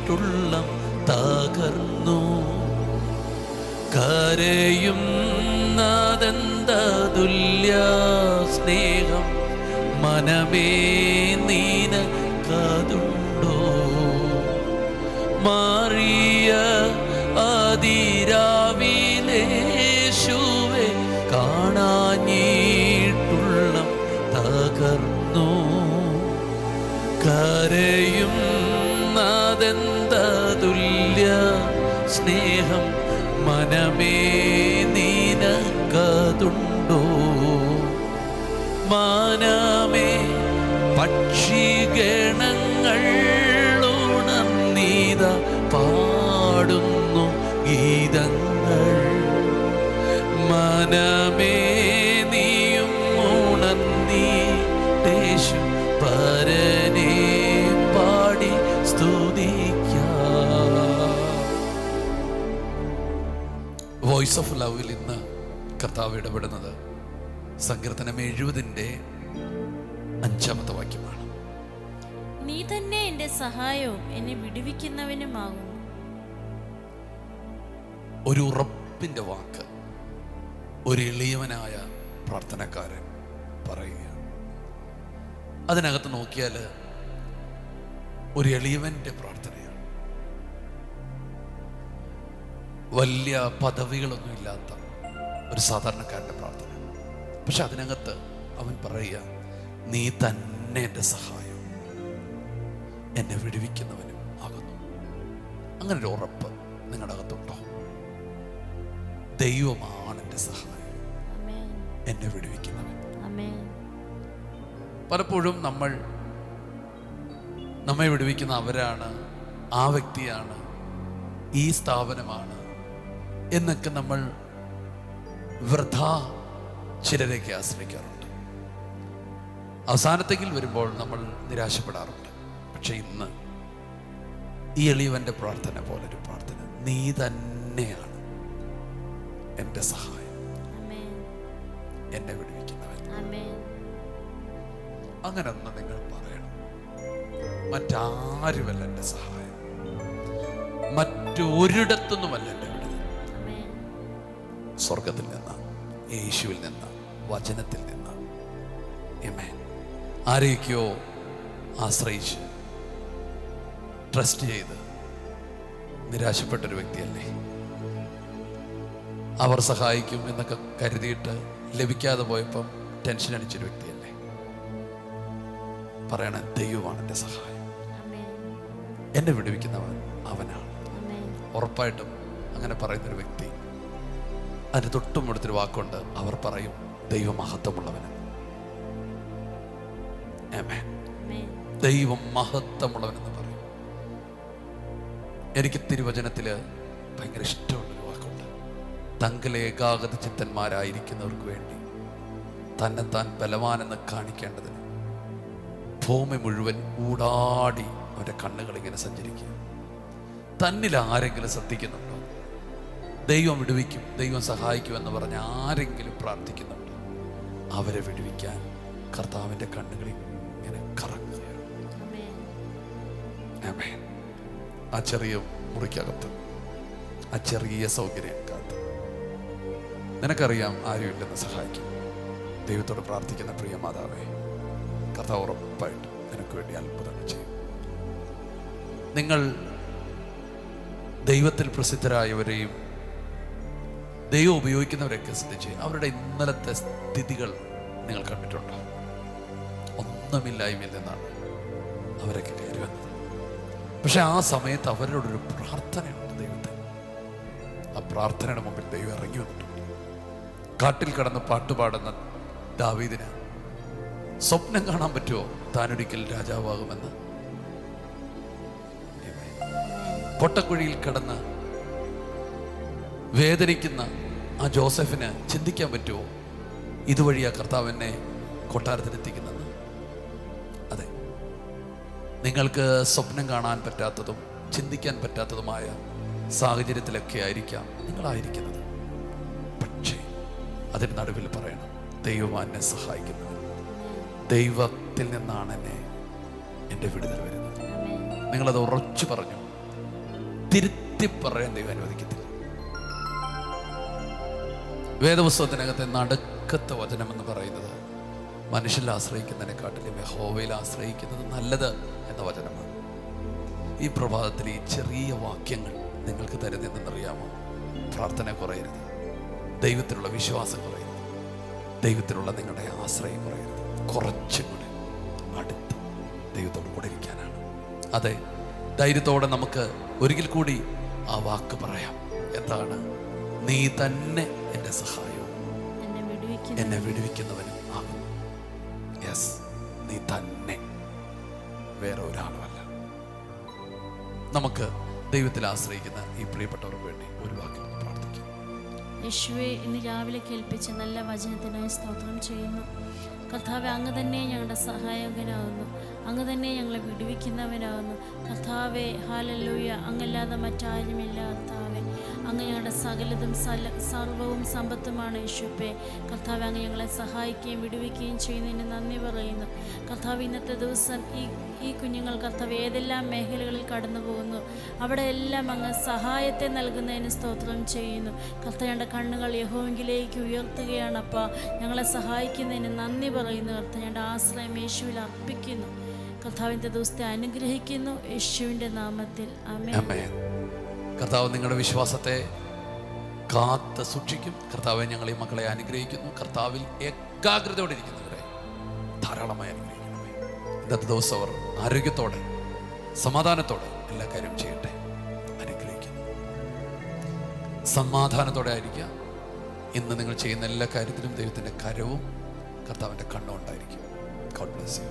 നീട്ടുള്ളം തകർന്നു. കരയും നാദന്തതുല്യ സ്നേഹം മനമേ നിനക്കതുണ്ടോ? മാറിയ അതിരാവിലേശുവെ കാണാഞ്ഞിട്ടുള്ളം തകർന്നു. കരയും നാദന്തതുല്യ സ്നേഹം മനമേ നിനക്കതുണ്ടോ? മാനമേ പക്ഷിഗണങ്ങൾ ഉണർന്നീത പാടുന്നു ഗീതങ്ങൾ. മനമേ നീയും ഉണർന്നീട്ടേശു പരനെ പാടി സ്തുതിക്കാം. വോയിസ് ഓഫ് ലവിൽ ഇന്ന് കർത്താവ് ഇടപെടുന്നത് സങ്കീർത്തനം 70-ന്റെ 5-ാമത്തെ വാക്യമാണ്. നീ തന്നെ എന്റെ സഹായവും എന്നെ വിടുവിക്കുന്നവനുമാകുന്നു. ഒരു ഉറപ്പിന്റെ വാക്ക് ഒരു എളിയവനായ പ്രാർത്ഥനക്കാരൻ പറയുക. അതിനകത്ത് നോക്കിയാൽ ഒരു എളിയവന്റെ പ്രാർത്ഥനയാണ്. വലിയ പദവികളൊന്നും ഇല്ലാത്ത ഒരു സാധാരണക്കാരൻ്റെ പ്രാർത്ഥന. പക്ഷെ അതിനകത്ത് അവൻ പറയുക, നീ തന്നെ എൻ്റെ സഹായം, എന്നെ വിടുവിക്കുന്നവനും ആകുന്നു. അങ്ങനെ ഒരു ഉറപ്പ് നിങ്ങളുടെ അകത്തുണ്ടോ? ദൈവമാണ് എൻ്റെ സഹായം, എന്നെ വിടുവിക്കുന്നവൻ. പലപ്പോഴും നമ്മെ വിടുവിക്കുന്ന അവരാണ്, ആ വ്യക്തിയാണ്, ഈ സ്ഥാപനമാണ് എന്നൊക്കെ നമ്മൾ വൃഥാ ചിലരേക്ക് ആശ്രയിക്കാറുണ്ട്. അവസാനത്തേക്കിൽ വരുമ്പോൾ നമ്മൾ നിരാശപ്പെടാറുണ്ട്. പക്ഷെ ഇന്ന് ഈ എളിയവന്റെ പ്രാർത്ഥന പോലൊരു പ്രാർത്ഥന, നീ തന്നെയാണ് എൻ്റെ സഹായം, എന്നെ വിടുവിക്കുന്നവൻ. അങ്ങനെ ഒന്ന് നിങ്ങൾ പറയണം. മറ്റാരുമല്ല എൻ്റെ സഹായം, മറ്റൊരിടത്തുനിന്നുമല്ല എൻ്റെ വിടുതൽ. സ്വർഗത്തിൽ നിന്ന്, യേശുവിൽ നിന്ന്, വചനത്തിൽ നിന്ന്. ആമേൻ. ആരെയൊക്കെയോ ആശ്രയിച്ച് ട്രസ്റ്റ് ചെയ്ത് നിരാശപ്പെട്ടൊരു വ്യക്തിയല്ലേ? അവർ സഹായിക്കും എന്നൊക്കെ കരുതിയിട്ട് ലഭിക്കാതെ പോയപ്പം ടെൻഷൻ അടിച്ചൊരു വ്യക്തിയല്ലേ? പറയണ, ദൈവമാണ് എൻ്റെ സഹായം, എന്നെ വിടുവിക്കുന്നവൻ അവനാണ്. ഉറപ്പായിട്ടും അങ്ങനെ പറയുന്നൊരു വ്യക്തി, അതിന് തൊട്ടും എടുത്തൊരു വാക്കുണ്ട്, അവർ പറയും ദൈവം മഹത്വമുള്ളവന്. ആമേൻ. ദൈവം മഹത്വമുള്ളവനെന്ന് പറയും. എനിക്ക് തിരുവചനത്തില് ഭയങ്കര ഇഷ്ടമുള്ളൊരു വാക്കുണ്ട്, തങ്കലെ ഏകാഗത ചിത്തന്മാരായിരിക്കുന്നവർക്ക് വേണ്ടി തന്നെത്താൻ ബലവാനെന്ന് കാണിക്കേണ്ടതിന് ഭൂമി മുഴുവൻ ഊടാടി അവരുടെ കണ്ണുകൾ ഇങ്ങനെ സഞ്ചരിക്കുക. തന്നിൽ ആരെങ്കിലും ശ്രദ്ധിക്കുന്നുണ്ടോ? ദൈവം വിടുവിക്കും, ദൈവം സഹായിക്കുമെന്ന് പറഞ്ഞ് ആരെങ്കിലും പ്രാർത്ഥിക്കുന്നുണ്ടോ? അവരെ വിടുവിക്കാൻ കർത്താവിൻ്റെ കണ്ണുകളിൽ ഇങ്ങനെ കറങ്ങുകയാണ്. ആമേൻ. ആ ചെറിയ മുറിക്കകത്ത്, ആ ചെറിയ സൗകര്യക്കകത്ത് നിനക്കറിയാം ആരുമില്ലെന്ന് സഹായിക്കും. ദൈവത്തോട് പ്രാർത്ഥിക്കുന്ന പ്രിയ മാതാവേ, കർത്താവ് ഉറപ്പായിട്ട് നിനക്ക് വേണ്ടി അത്ഭുതങ്ങൾ ചെയ്യും. നിങ്ങൾ ദൈവത്തിൽ പ്രസിദ്ധരായവരെയും ദൈവം ഉപയോഗിക്കുന്നവരെയൊക്കെ ശ്രദ്ധിച്ച് അവരുടെ ഇന്നലത്തെ സ്ഥിതികൾ നിങ്ങൾ കണ്ടിട്ടുണ്ടോ? ഒന്നുമില്ലായ്മയിൽ നിന്നാണ് അവരൊക്കെ കയറി വന്നത്. പക്ഷെ ആ സമയത്ത് അവരോടൊരു പ്രാർത്ഥനയുണ്ട് ദൈവത്തെ. ആ പ്രാർത്ഥനയുടെ മുമ്പിൽ ദൈവം ഇറങ്ങി വന്നിട്ടുണ്ട്. കാട്ടിൽ കടന്ന് പാട്ടുപാടുന്ന ദാവീദിന് സ്വപ്നം കാണാൻ പറ്റുമോ താനൊരിക്കൽ രാജാവാകുമെന്ന്? പൊട്ടക്കുഴിയിൽ കിടന്ന് വേദനിക്കുന്ന ആ ജോസഫിന് ചിന്തിക്കാൻ പറ്റുമോ ഇതുവഴിയാ കർത്താവ് എന്നെ കൊട്ടാരത്തിലെത്തിക്കുന്നത്? അതെ, നിങ്ങൾക്ക് സ്വപ്നം കാണാൻ പറ്റാത്തതും ചിന്തിക്കാൻ പറ്റാത്തതുമായ സാഹചര്യത്തിലൊക്കെ ആയിരിക്കാം നിങ്ങളായിരിക്കുന്നത്. പക്ഷേ അതിന് നടുവിൽ പറയണം, ദൈവം എന്നെ സഹായിക്കുന്നത്, ദൈവത്തിൽ നിന്നാണ് എൻ്റെ വിടുതൽ വരുന്നത്. നിങ്ങളത് ഉറച്ചു പറഞ്ഞു. തിരുത്തി പറയാൻ ദൈവം അനുവദിക്കത്തില്ല. വേദപുസ്തകത്തിനകത്തെ നടുക്കത്തെ വചനമെന്ന് പറയുന്നത് മനുഷ്യരിൽ ആശ്രയിക്കുന്നതിനെക്കാട്ടിലും യഹോവയിൽ ആശ്രയിക്കുന്നത് നല്ലത് എന്ന വചനമാണ്. ഈ പ്രഭാതത്തിൽ ഈ ചെറിയ വാക്യങ്ങൾ നിങ്ങൾക്ക് തരുന്നതെന്നറിയാമോ? പ്രാർത്ഥന കുറയരുത്, ദൈവത്തിലുള്ള വിശ്വാസം കുറയരുത്, ദൈവത്തിലുള്ള നിങ്ങളുടെ ആശ്രയം കുറയരുത്. കുറച്ചും കൂടെ അടുത്ത് ദൈവത്തോട് കൂടെ ഇരിക്കാനാണ്. അതെ, ധൈര്യത്തോടെ നമുക്ക് ഒരിക്കൽ കൂടി ആ വാക്ക് പറയാം. എന്താണ്? നീ തന്നെ എൻ്റെ സഹായവും എന്നെ വിടുവിക്കുന്നവനും ആകും. യെസ്, നീ തന്നെ, വേറെ ഒരാളുമല്ല. നമുക്ക് ദൈവത്തിൽ ആശ്രയിക്കുന്ന ഈ പ്രിയപ്പെട്ടവർക്ക് വേണ്ടി ഒരു വാക്കിൽ പ്രാർത്ഥിക്കാം. യേശുവേ, ഇന്ന് രാവിലെ കേൾപ്പിച്ച നല്ല വചനത്തിനായി സ്തോത്രം ചെയ്യുന്നു. കർത്താവെ, അങ്ങ് തന്നെ ഞങ്ങളുടെ സഹായകനാകുന്നു, അങ്ങ് തന്നെ ഞങ്ങളെ വിടുവിക്കുന്നവനാകുന്നു. കർത്താവെ, ഹല്ലേലൂയ, അങ്ങല്ലാതെ മറ്റാരുമില്ല. കർത്താവെ, അങ്ങ് ഞങ്ങളുടെ സകലതും സർവവും സമ്പത്തുമാണ്. യേശുവേ, കർത്താവെ, അങ്ങ് ഞങ്ങളെ സഹായിക്കുകയും വിടുവിക്കുകയും ചെയ്യുന്നതിന് നന്ദി പറയുന്നു. കർത്താവ്, ഇന്നത്തെ ദിവസം ഈ കുഞ്ഞുങ്ങൾ കർത്താവ് ഏതെല്ലാം മേഖലകളിൽ കടന്നു പോകുന്നു അവിടെ എല്ലാം അങ്ങ് സഹായത്തെ നൽകുന്നതിന് സ്തോത്രം ചെയ്യുന്നു. കർത്താവ്, ഞങ്ങളുടെ കണ്ണുകൾ യഹോവയിലേക്ക് ഉയർത്തുകയാണ്. അപ്പാ, ഞങ്ങളെ സഹായിക്കുന്നതിന് നന്ദി പറയുന്നു. കർത്താവ്, ഞങ്ങളുടെ ആശ്രയം യേശുവിൽ അർപ്പിക്കുന്നു. കർത്താവിൻ്റെ ദിവസത്തെ അനുഗ്രഹിക്കുന്നു യേശുവിൻ്റെ നാമത്തിൽ. ആമേൻ. കർത്താവ് നിങ്ങളുടെ വിശ്വാസത്തെ കാത്ത് സൂക്ഷിക്കും. കർത്താവെ, ഞങ്ങൾ ഈ മക്കളെ അനുഗ്രഹിക്കുന്നു. കർത്താവിൽ ഏകാഗ്രതയോടെ ഇരിക്കുന്നവരെ ധാരാളമായി അനുഗ്രഹിക്കണമേ. ഇന്നത്തെ ദിവസം അവർ ആരോഗ്യത്തോടെ സമാധാനത്തോടെ എല്ലാ കാര്യം ചെയ്യട്ടെ. അനുഗ്രഹിക്കുന്നു. സമാധാനത്തോടെ ആയിരിക്കുക. ഇന്ന് നിങ്ങൾ ചെയ്യുന്ന എല്ലാ കാര്യത്തിലും ദൈവത്തിൻ്റെ കരവും കർത്താവിൻ്റെ കണ്ണും ഉണ്ടായിരിക്കും. God bless you.